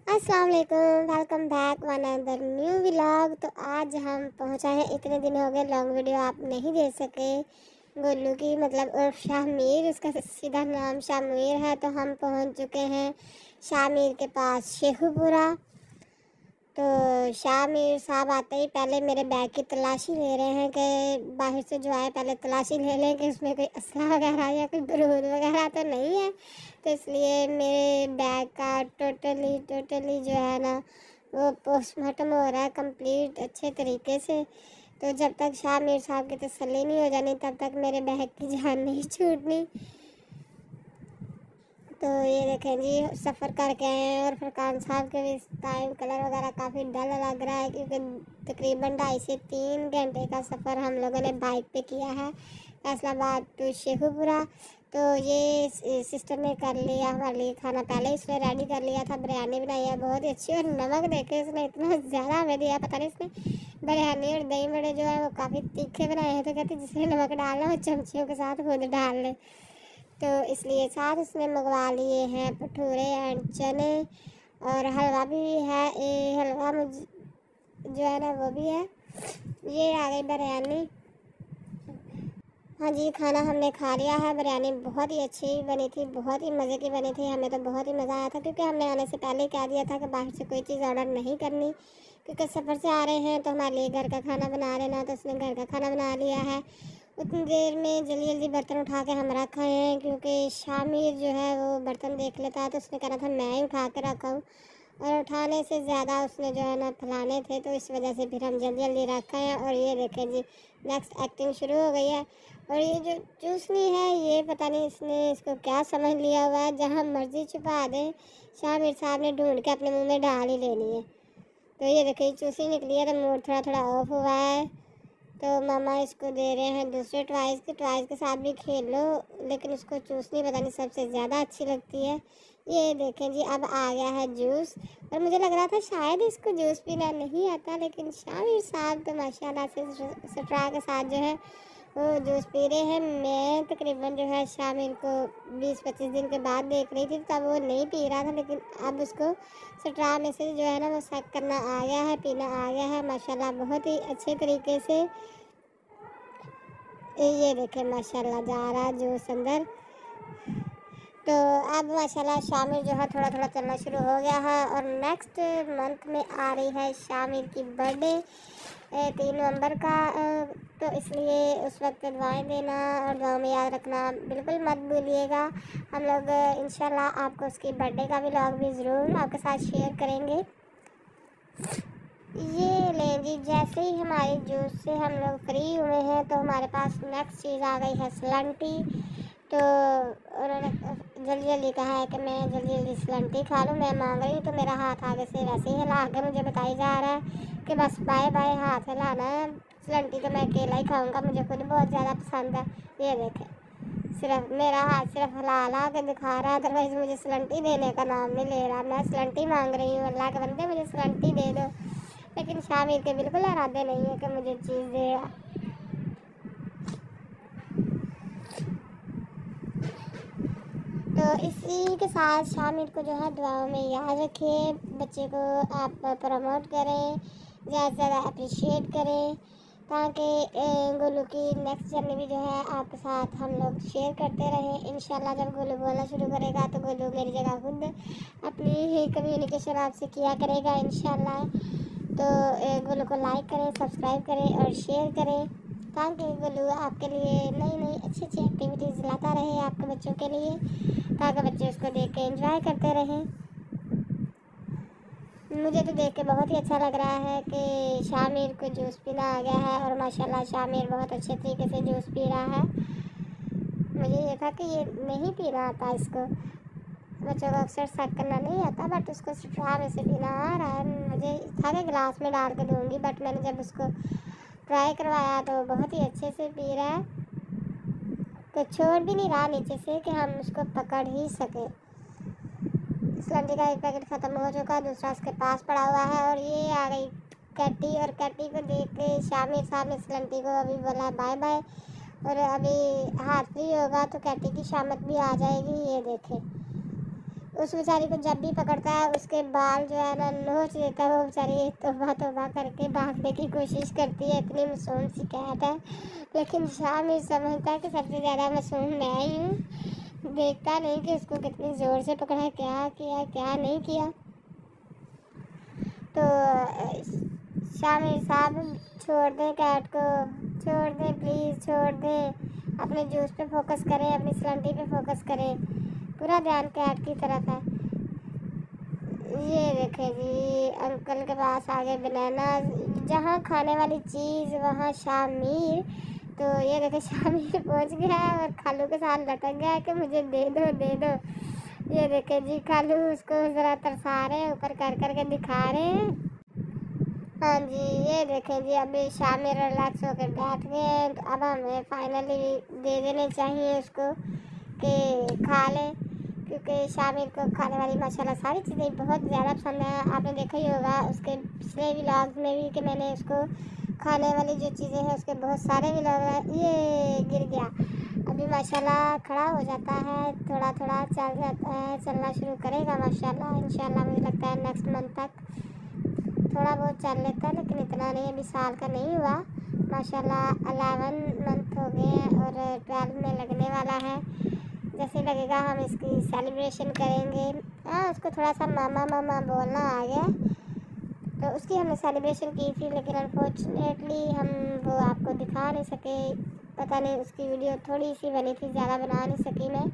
अस्सलाम वालेकुम, welcome back one other new vlog. तो आज हम पहुंचा है, इतने दिन हो गए लॉन्ग वीडियो आप नहीं दे सके। गोलू की मतलब उर्फ शाहमीर, उसका सीधा नाम शाहमीर है। तो हम पहुंच चुके हैं शाहमीर के पास शेखुपुरा। तो शाहमीर साहब आते ही पहले मेरे बैग की तलाशी ले रहे हैं कि बाहर से जो आए पहले तलाशी ले लें कि उसमें कोई असला वगैरह या कोई बारूद वगैरह तो नहीं है। तो इसलिए मेरे बैग का टोटली जो है ना वो पोस्टमार्टम हो रहा है कंप्लीट अच्छे तरीके से। तो जब तक शाहमीर साहब की तसल्ली नहीं हो जानी तब तक मेरे बैग की जान नहीं छूटनी। तो ये देखें जी, सफ़र करके आए हैं और फरकान साहब के भी टाइम कलर वगैरह काफ़ी डल लग रहा है क्योंकि तकरीबन 2.5 से 3 घंटे का सफ़र हम लोगों ने बाइक पे किया है फैसलाबाद टू शेखुपुरा। तो ये सिस्टर ने कर लिया हमारे लिए खाना, पहले इसने रेडी कर लिया था। बिरयानी बनाई है बहुत ही अच्छी, और नमक देखे इसने इतना ज़्यादा हमें दिया, पता नहीं इसने बिरयानी और दही बड़े जो है वो काफ़ी तीखे बनाए हैं। तो कहते जिसने नमक डालना हो चमचियों के साथ खुद डाल ले। तो इसलिए साथ उसने मंगवा लिए हैं भटूरे एंड चने, और हलवा भी है। हलवा जो है ना वो भी है। ये आ गई बिरयानी। हाँ जी, खाना हमने खा लिया है। बिरयानी बहुत ही अच्छी बनी थी, बहुत ही मज़े की बनी थी। हमें तो बहुत ही मज़ा आया था क्योंकि हमने आने से पहले कह दिया था कि बाहर से कोई चीज़ ऑर्डर नहीं करनी, क्योंकि सफ़र से आ रहे हैं तो हमारे लिए घर का खाना बना लेना। तो उसने घर का खाना बना लिया है। उतनी देर में जल्दी जल्दी बर्तन उठा के हम रख आए हैं क्योंकि शामिर जो है वो बर्तन देख लेता है। तो उसने कहा था मैं ही उठा के रखा हूँ, और उठाने से ज़्यादा उसने जो है ना फैलाने थे, तो इस वजह से फिर हम जल्दी जल्दी रख आए हैं। और ये देखें जी, नेक्स्ट एक्टिंग शुरू हो गई है। और ये जो चूसनी है ये पता नहीं इसको क्या समझ लिया हुआ है, जहाँ मर्जी छुपा दे शामिर साहब ने ढूंढ के अपने मुँह में डाल ही लेनी है। तो ये देखिए चूसनी निकली है, तो मूड थोड़ा थोड़ा ऑफ हुआ है। तो मामा इसको दे रहे हैं दूसरे टॉयज़ के साथ भी खेल लो, लेकिन उसको चूसनी पता नहीं सबसे ज़्यादा अच्छी लगती है। ये देखें जी, अब आ गया है जूस। और मुझे लग रहा था शायद इसको जूस पीना नहीं आता, लेकिन शामिर साहब तो माशाल्लाह से सटरा के साथ जो है वो जूस पी रहे हैं। मैं तकरीबन जो है शामिर को 20-25 दिन के बाद देख रही थी, तब वो नहीं पी रहा था, लेकिन अब उसको सटरा में से जो है ना वो सक करना आ गया है, पीना आ गया है माशाल्लाह बहुत ही अच्छे तरीके से। ये देखें माशाल्लाह जा रहा जूस अंदर। तो अब माशाल्लाह शामिर जो है थोड़ा थोड़ा चलना शुरू हो गया है। और नेक्स्ट मंथ में आ रही है शामिर की बर्थडे 3 नवंबर का। तो इसलिए उस वक्त दुआएं देना और दुआ में याद रखना बिल्कुल मत भूलिएगा। हम लोग इंशाल्लाह आपको उसकी बर्थडे का व्लॉग भी ज़रूर आपके साथ शेयर करेंगे। ये लें जी, जैसे ही हमारे जूस से हम लोग फ्री हुए हैं तो हमारे पास नेक्स्ट चीज़ आ गई है स्लंटी। तो उन्होंने जल्दी जल्दी कहा है कि मैं जल्दी जल्दी स्लंटी खा लूँ। मैं मांग रही हूँ तो मेरा हाथ आगे से वैसे ही हिला के मुझे बताई जा रहा है कि बस बाय बाय हाथ हिलाना है। स्लंटी तो मैं अकेला ही खाऊंगा, मुझे खुद बहुत ज़्यादा पसंद है। ये देखें, सिर्फ मेरा हाथ सिर्फ हिला के दिखा रहा है, अदरवाइज़ मुझे स्लंटी देने का नाम नहीं ले रहा। मैं स्लंटी मांग रही हूँ, अल्लाह के बंदे मुझे स्लंटी दे दो। लेकिन शामिर के बिल्कुल इरादे नहीं है कि मुझे चीज़ देगा। तो इसी के साथ शामिर को जो है दुआओं में याद रखिए। बच्चे को आप प्रमोट करें, ज़्यादा से ज़्यादा अप्रिशिएट करें, ताकि गोलू की नेक्स्ट जर्नी भी जो है आपके साथ हम लोग शेयर करते रहें। इंशाल्लाह जब गोलू बोलना शुरू करेगा तो गोलू मेरी जगह खुद अपनी ही कम्युनिकेशन आपसे किया करेगा इंशाल्लाह। तो गोलू को लाइक करें, सब्सक्राइब करें और शेयर करें, ताकि गोलू आपके लिए नई नई अच्छी अच्छी एक्टिविटीज़ लाता रहे आपके बच्चों के लिए, ताकि बच्चे उसको देख के एंजॉय करते रहें। मुझे तो देख के बहुत ही अच्छा लग रहा है कि शामिर को जूस पीना आ गया है, और माशाल्लाह शामिर बहुत अच्छे तरीके से जूस पी रहा है। मुझे ये था कि ये नहीं पीना आता इसको, बच्चों को अक्सर सेट करना नहीं आता, बट उसको स्ट्रॉ में से पीना आ रहा है। मुझे था कि गिलास में डाल के दूँगी, बट मैंने जब उसको ट्राई करवाया तो बहुत ही अच्छे से पी रहा है। तो छोड़ भी नहीं रहा नीचे से कि हम उसको पकड़ ही सकें। स्लंटी का एक पैकेट ख़त्म हो चुका, दूसरा उसके पास पड़ा हुआ है। और ये आ गई कैटी, और कैटी को देख के शामिर साहब ने स्लंटी को अभी बोला बाय बाय, और अभी हाथ फ्री होगा तो कैटी की शामत भी आ जाएगी। ये देखें, उस बेचारी को जब भी पकड़ता है उसके बाल जो है ना नोच देता है। वो बेचारी तौबा तौबा करके भागने की कोशिश करती है, इतनी मासूम सी कैट है। लेकिन शामिर समझता है कि सबसे ज़्यादा मासूम मैं ही हूँ। देखता नहीं कि उसको कितनी ज़ोर से पकड़ा है, क्या किया क्या नहीं किया। तो शामिर साहब छोड़ दें कैट को, छोड़ दें प्लीज़, छोड़ दें। अपने जूस पे फोकस करें, अपनी स्लंटी पे फोकस करें। पूरा ध्यान कैट की तरफ है। ये देखें जी, अंकल के पास आ गए बनाना। जहाँ खाने वाली चीज़ वहाँ शामिर। तो ये देखें शामिर पहुँच गया है और खालू के साथ लटक गया है कि मुझे दे दो दे दो। ये देखें जी, खालू उसको ज़रा तरसा रहे हैं, ऊपर कर कर के दिखा रहे हैं। हाँ जी, ये देखें जी, अभी शामिर रिलैक्स होकर बैठ गए हैं। तो अब हमें फाइनली दे देने चाहिए उसको कि खा ले, क्योंकि शामिर को खाने वाली माशाल्लाह सारी चीज़ें बहुत ज़्यादा पसंद है। आपने देखा ही होगा उसके पिछले व्लॉग्स में भी कि मैंने उसको खाने वाली जो चीज़ें हैं उसके बहुत सारे व्लॉग हैं। ये गिर गया, अभी माशाल्लाह खड़ा हो जाता है, थोड़ा थोड़ा चल जाता है, चलना शुरू करेगा माशाल्लाह। इंशाल्लाह मुझे लगता है नेक्स्ट मंथ तक थोड़ा बहुत चल लेता है, लेकिन इतना नहीं, अभी साल का नहीं हुआ माशाल्लाह। 11 मंथ हो गए हैं और 12 में लगने वाला है। जैसे लगेगा हम इसकी सेलिब्रेशन करेंगे। हाँ, उसको थोड़ा सा मामा मामा बोलना आ गया, तो उसकी हमने सेलिब्रेशन की थी, लेकिन अनफॉर्चुनेटली हम वो आपको दिखा नहीं सके। पता नहीं, उसकी वीडियो थोड़ी सी बनी थी, ज़्यादा बना नहीं सकी मैं।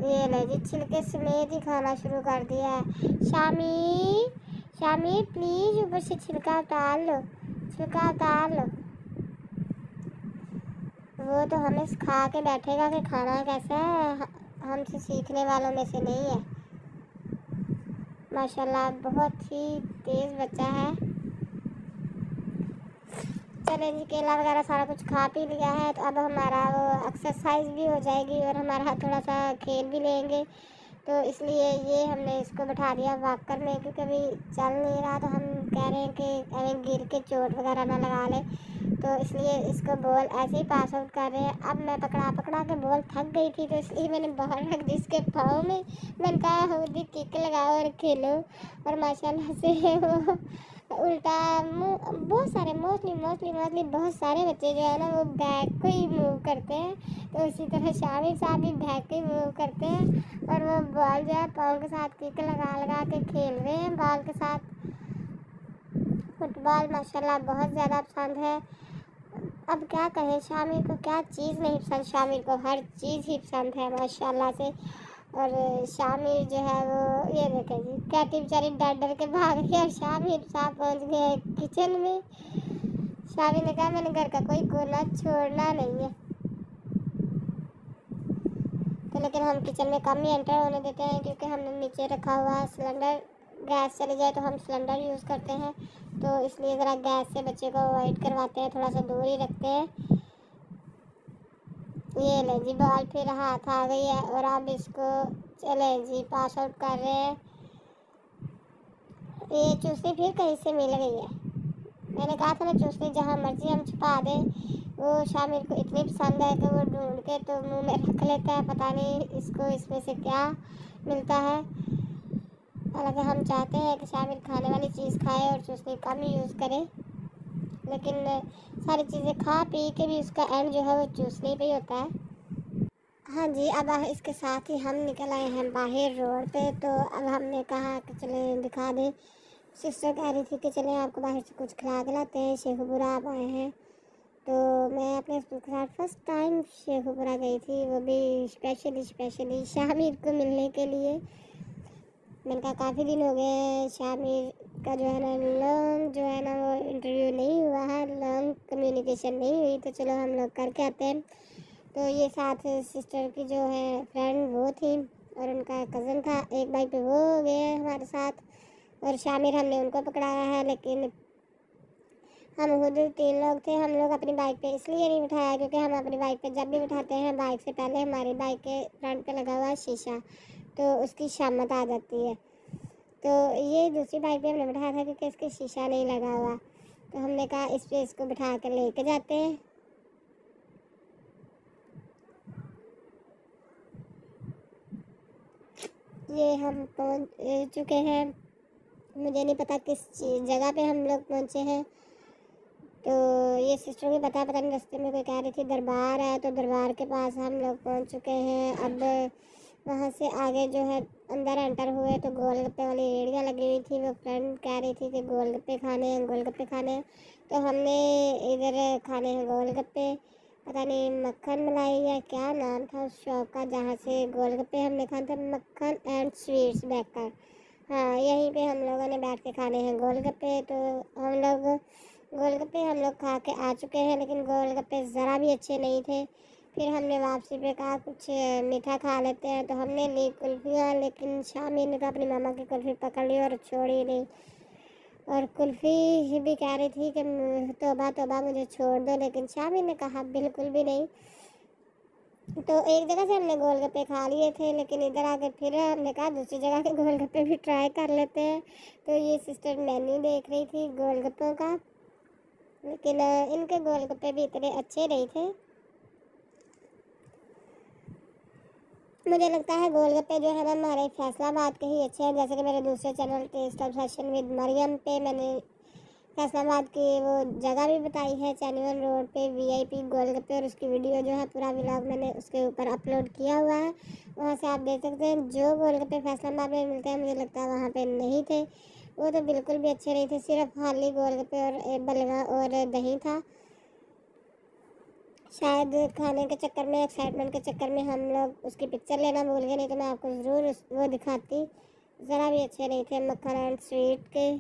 ये ले जी, छिलके समेत ही खाना शुरू कर दिया है। शामी शामी प्लीज़ ऊपर से छिलका उतार लो, छिलका उतार लो। वो तो हमें खा के बैठेगा कि खाना कैसा है, हमसे सीखने वालों में से नहीं है। माशाल्लाह बहुत ही तेज़ बच्चा है। चले जी, केला वगैरह सारा कुछ खा पी लिया है, तो अब हमारा वो एक्सरसाइज भी हो जाएगी और हमारा थोड़ा सा खेल भी लेंगे। तो इसलिए ये हमने इसको बैठा दिया वॉक करने, क्योंकि अभी चल नहीं रहा। तो हम कह रहे हैं कि अभी गिर के चोट वगैरह ना लगा ले, तो इसलिए इसको बॉल ऐसे ही पास आउट कर रहे हैं। अब मैं पकड़ा पकड़ा के बॉल थक गई थी, तो इसलिए मैंने बाहर रख दी इसके पाँव में। मैंने कहा खुद ही किक लगाओ और खेलो, और माशाल्लाह से वो उल्टा मुँह, बहुत सारे मोस्टली बहुत सारे बच्चे जो है ना वो बैक को ही मूव करते हैं। तो इसी तरह शामिर साहब भी बैक को ही मूव करते हैं, और वो बॉल जो है पाँव के साथ किक लगा लगा के खेल रहे हैं बॉल के साथ। फुटबॉल माशाल्लाह बहुत ज़्यादा पसंद है। अब क्या कहें, शामिर को क्या चीज़ नहीं पसंद, शामिर को हर चीज़ ही पसंद है माशाल्लाह से। और शामिर जो है वो, ये देखें जी, कैटी बेचारी डर डर के भाग रही है और शामिर साहब पहुंच गए किचन में। शामिर ने कहा मैंने घर का कोई कोना छोड़ना नहीं है। तो लेकिन हम किचन में कम ही एंटर होने देते हैं, क्योंकि हमने नीचे रखा हुआ है सिलेंडर। गैस चले जाए तो हम सिलेंडर यूज़ करते हैं, तो इसलिए ज़रा गैस से बच्चे को अवॉइड करवाते हैं, थोड़ा सा दूर ही रखते हैं। ये ले जी, बॉल फिर हाथ आ गई है और अब इसको चले जी पास आउट कर रहे हैं। ये चूसनी फिर कहीं से मिल गई है। मैंने कहा था ना, चूसनी जहाँ मर्जी हम छुपा दें, वो शामिर को इतनी पसंद है कि वो ढूंढ के तो मुंह में रख लेता है। पता नहीं इसको इसमें से क्या मिलता है। हालांकि हम चाहते हैं कि शामिर खाने वाली चीज़ खाए और चूसनी कम ही यूज़ करे, लेकिन सारी चीज़ें खा पी के भी उसका एंड जो है वो चूसने पे ही होता है। हाँ जी, अब इसके साथ ही हम निकल आए हैं बाहर रोड पे। तो अब हमने कहा कि चले दिखा दें। सिस्टर कह रही थी कि चलें आपको बाहर से कुछ खिला दिलाते हैं, शेखुपुरा आप आए हैं। तो मैं अपने स्कूल के साथ फर्स्ट टाइम शेखुपुरा गई थी, वो भी स्पेशली शामिर को मिलने के लिए। मैंने कहा काफ़ी दिन हो गए शामिर का जो है ना लॉन्ग जो है ना वो इंटरव्यू नहीं हुआ है, लॉन्ग कम्युनिकेशन नहीं हुई, तो चलो हम लोग करके आते हैं। तो ये साथ सिस्टर की जो है फ्रेंड वो थी, और उनका कज़न था, एक बाइक पे वो गए हमारे साथ, और शामिर हमने उनको पकड़ाया है। लेकिन हम खुद 3 लोग थे, हम लोग अपनी बाइक पे इसलिए नहीं बिठाया क्योंकि हम अपनी बाइक पे जब भी बिठाते हैं बाइक से पहले हमारी बाइक के फ्रंट पे लगा हुआ है शीशा, तो उसकी शामत आ जाती है। तो ये दूसरी बाइक पे हमने बिठाया था क्योंकि इसके शीशा नहीं लगा हुआ, तो हमने कहा इस पे इसको बिठा कर लेके जाते हैं। ये हम पहुंच चुके हैं। मुझे नहीं पता किस जगह पे हम लोग पहुंचे हैं। तो ये सिस्टर को पता नहीं, रास्ते में कोई कह रही थी दरबार है, तो दरबार के पास हम लोग पहुंच चुके हैं। अब वहाँ से आगे जो है अंदर एंटर हुए तो गोलगप्पे वाली रेड़ियाँ लगी हुई थी। वो फ्रेंड कह रही थी कि गोलगप्पे खाने हैं, गोलगप्पे खाने हैं। तो हमने इधर खाने हैं गोलगप्पे। पता नहीं मक्खन मलाई या क्या नाम था उस शॉप का जहाँ से गोलगप्पे हमने खाए थे, मक्खन एंड स्वीट्स बैकर। हाँ, यहीं पे हम लोगों ने बैठ के खाने हैं गोलगप्पे। तो हम लोग खा के आ चुके हैं, लेकिन गोलगप्पे ज़रा भी अच्छे नहीं थे। फिर हमने वापसी पे कहा कुछ मीठा खा लेते हैं, तो हमने ली कुल्फ़ियाँ, लेकिन शामी ने तो अपनी मामा की कुल्फ़ी पकड़ ली और छोड़ ही नहीं। और कुल्फ़ी भी कह रही थी कि तौबा तौबा मुझे छोड़ दो, लेकिन शामी ने कहा बिल्कुल भी नहीं। तो एक जगह से हमने गोलगप्पे खा लिए थे, लेकिन इधर आके फिर हमने कहा दूसरी जगह के गोलगप्पे भी ट्राई कर लेते हैं। तो ये सिस्टर मेन्यू देख रही थी गोलगप्पों का, लेकिन इनके गोलगप्पे भी इतने अच्छे नहीं थे। मुझे लगता है गोलगप्पे जो है ना हमारे फैसलाबाद के ही अच्छे हैं। जैसे कि मेरे दूसरे channel test of fashion with Mariam पे मैंने फैसलाबाद की वो जगह भी बताई है, चैनवन रोड पे VIP गोलगप्पे, और उसकी वीडियो जो है पूरा व्लॉग मैंने उसके ऊपर अपलोड किया हुआ है। वहाँ से आप देख सकते हैं। जो गोलगप्पे फैसलाबाद में मिलते हैं मुझे लगता है वहाँ पे नहीं थे, वो तो बिल्कुल भी अच्छे नहीं थे। सिर्फ खाली गोलगप्पे और बलगा और दही था। शायद खाने के चक्कर में, एक्साइटमेंट के चक्कर में हम लोग उसकी पिक्चर लेना भूल गए, नहीं तो मैं आपको ज़रूर वो दिखाती। ज़रा भी अच्छे नहीं थे मक्खन एंड स्वीट के।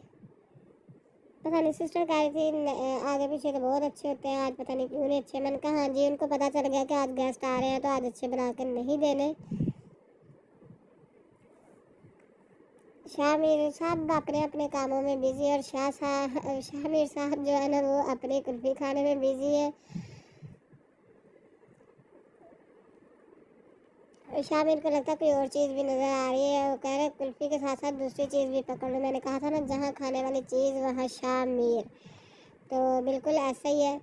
पता नहीं सिस्टर कह रही थी आगे पीछे तो बहुत अच्छे होते हैं, आज पता नहीं क्यों नहीं अच्छे। मैंने कहा हाँ जी, उनको पता चल गया कि आज गेस्ट आ रहे हैं तो आज अच्छे बना कर नहीं देने। शामिर साहब अपने अपने कामों में बिजी, और शामिर साहब जो है ना वो अपनी कुल्फ़ी खाने में बिजी है। शामिर को लगता है कोई और चीज़ भी नज़र आ रही है। वो कह रहे कुल्फ़ी के साथ साथ दूसरी चीज़ भी पकड़ लो। मैंने कहा था ना जहाँ खाने वाली चीज़ वहाँ शामिर, तो बिल्कुल ऐसा ही है।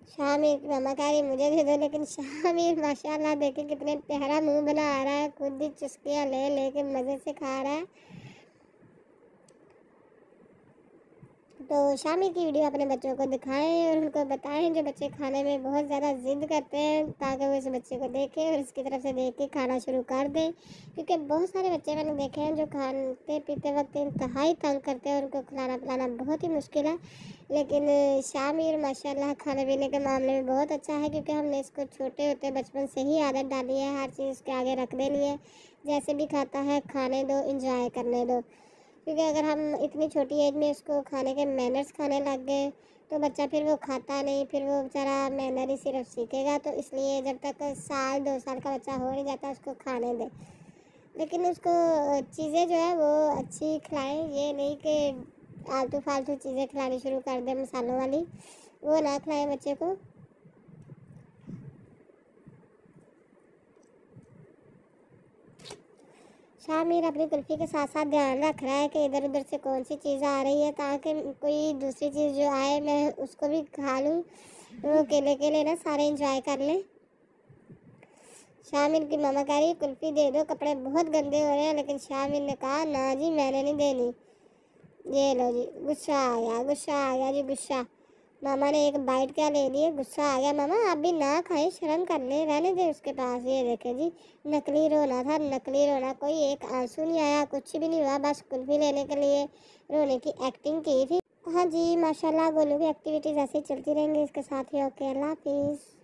शामिर की मम्मा कह रही मुझे दे दो, लेकिन शामिर माशाल्लाह देखे कितने प्यारा मुंह बना रहा है, खुद ही चुस्कियाँ ले लेके मज़े से खा रहा है। तो शामिर की वीडियो अपने बच्चों को दिखाएं और उनको बताएं जो बच्चे खाने में बहुत ज़्यादा ज़िद करते हैं, ताकि वो इस बच्चे को देखें और इसकी तरफ से देख के खाना शुरू कर दें। क्योंकि बहुत सारे बच्चे मैंने देखे हैं जो खाते पीते वक्त इंतहाई तंग करते हैं, उनको खिलाना पिलाना बहुत ही मुश्किल है। लेकिन शामिर माशाल्लाह खाने पीने के मामले में बहुत अच्छा है, क्योंकि हमने इसको छोटे होते बचपन से ही आदत डाली है, हर चीज़ उसके आगे रख देनी है। जैसे भी खाता है खाने दो, इंजॉय करने दो। क्योंकि अगर हम इतनी छोटी एज में उसको खाने के मैनर्स खाने लग गए तो बच्चा फिर वो खाता नहीं, फिर वो बेचारा मैनर ही सिर्फ सीखेगा। तो इसलिए जब तक 1-2 साल का बच्चा हो नहीं जाता उसको खाने दें, लेकिन उसको चीज़ें जो है वो अच्छी खिलाएं। ये नहीं कि आलतू फालतू चीज़ें खिलानी शुरू कर दें मसालों वाली, वो ना खिलाएं बच्चे को। शामिर अपनी कुल्फ़ी के साथ साथ ध्यान रख रहा है कि इधर उधर से कौन सी चीज़ आ रही है, ताकि कोई दूसरी चीज़ जो आए मैं उसको भी खा लूँ। वो केले ना सारे इंजॉय कर लें। शामिर की मामा कह रही कुल्फ़ी दे दो, कपड़े बहुत गंदे हो रहे हैं, लेकिन शामिर ने कहा ना जी मैंने नहीं देनी। ये लो जी, गुस्सा आ गया जी, गुस्सा। मामा ने एक बाइट क्या ले लिए, गुस्सा आ गया। मामा आप भी ना खाए, शर्म कर ले, रहने दे उसके पास। ये देखे जी, नकली रोना था, नकली रोना, कोई एक आंसू नहीं आया, कुछ भी नहीं हुआ, बस कुल्फी लेने के लिए रोने की एक्टिंग की थी। हाँ जी माशाल्लाह, गोलू की एक्टिविटीज़ ऐसे ही चलती रहेंगी इसके साथ ही। ओके, अल्लाह हाफिज़।